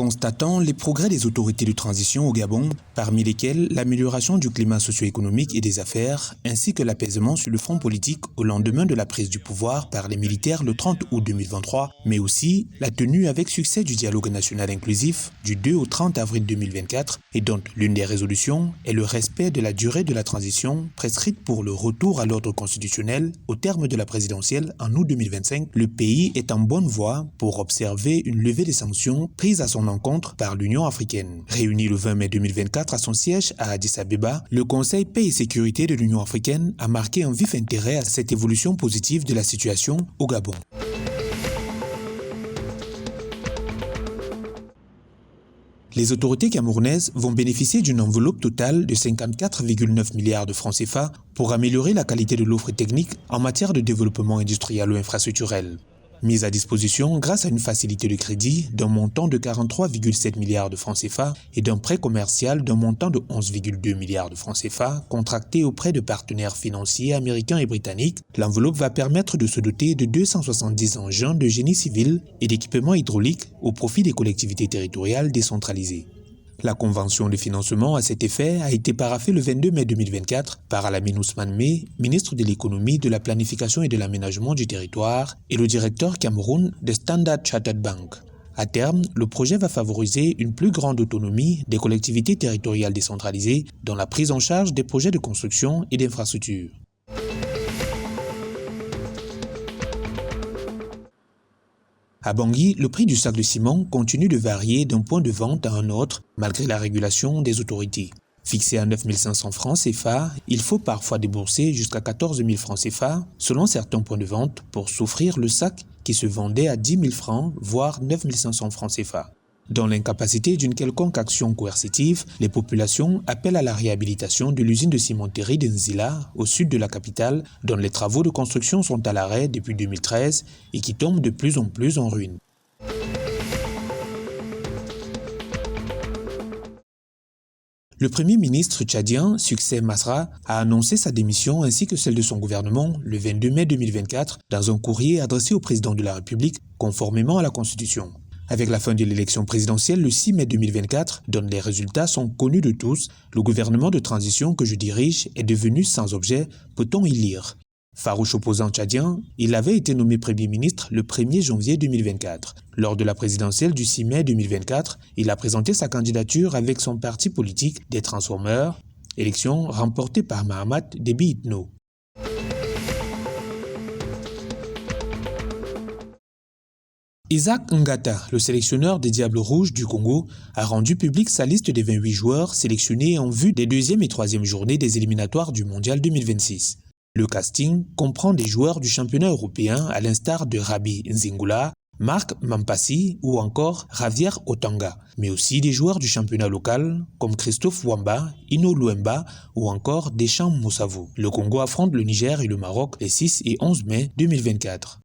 Constatant les progrès des autorités de transition au Gabon, parmi lesquels l'amélioration du climat socio-économique et des affaires, ainsi que l'apaisement sur le front politique au lendemain de la prise du pouvoir par les militaires le 30 août 2023, mais aussi la tenue avec succès du dialogue national inclusif du 2 au 30 avril 2024, et dont l'une des résolutions est le respect de la durée de la transition prescrite pour le retour à l'ordre constitutionnel au terme de la présidentielle en août 2025, le pays est en bonne voie pour observer une levée des sanctions prises à son encontre par l'Union africaine. Réuni le 20 mai 2024 à son siège à Addis Abeba, le Conseil paix et sécurité de l'Union africaine a marqué un vif intérêt à cette évolution positive de la situation au Gabon. Les autorités camerounaises vont bénéficier d'une enveloppe totale de 54,9 milliards de francs CFA pour améliorer la qualité de l'offre technique en matière de développement industriel ou infrastructurel. Mise à disposition grâce à une facilité de crédit d'un montant de 43,7 milliards de francs CFA et d'un prêt commercial d'un montant de 11,2 milliards de francs CFA contracté auprès de partenaires financiers américains et britanniques, l'enveloppe va permettre de se doter de 270 engins de génie civil et d'équipements hydrauliques au profit des collectivités territoriales décentralisées. La convention de financement à cet effet a été paraphée le 22 mai 2024 par Alamine Ousmane Meh, ministre de l'économie, de la planification et de l'aménagement du territoire, et le directeur Cameroun de Standard Chartered Bank. À terme, le projet va favoriser une plus grande autonomie des collectivités territoriales décentralisées dans la prise en charge des projets de construction et d'infrastructure. À Bangui, le prix du sac de ciment continue de varier d'un point de vente à un autre malgré la régulation des autorités. Fixé à 9 500 francs CFA, il faut parfois débourser jusqu'à 14 000 francs CFA selon certains points de vente pour s'offrir le sac qui se vendait à 10 000 francs, voire 9 500 francs CFA. Dans l'incapacité d'une quelconque action coercitive, les populations appellent à la réhabilitation de l'usine de cimenterie d'Nzila, au sud de la capitale, dont les travaux de construction sont à l'arrêt depuis 2013 et qui tombent de plus en plus en ruine. Le Premier ministre tchadien, Succès Masra, a annoncé sa démission ainsi que celle de son gouvernement le 22 mai 2024 dans un courrier adressé au président de la République, conformément à la Constitution. Avec la fin de l'élection présidentielle le 6 mai 2024, dont les résultats sont connus de tous, le gouvernement de transition que je dirige est devenu sans objet, peut-on y lire. Farouche opposant tchadien, il avait été nommé Premier ministre le 1er janvier 2024. Lors de la présidentielle du 6 mai 2024, il a présenté sa candidature avec son parti politique des Transformeurs, élection remportée par Mahamat Déby Itno. Isaac Ngata, le sélectionneur des Diables Rouges du Congo, a rendu publique sa liste des 28 joueurs sélectionnés en vue des 2e et 3e journées des éliminatoires du Mondial 2026. Le casting comprend des joueurs du championnat européen à l'instar de Rabi Nzingula, Marc Mampassi ou encore Javier Otanga, mais aussi des joueurs du championnat local comme Christophe Wamba, Ino Luemba ou encore Deschamps Moussavou. Le Congo affronte le Niger et le Maroc les 6 et 11 mai 2024.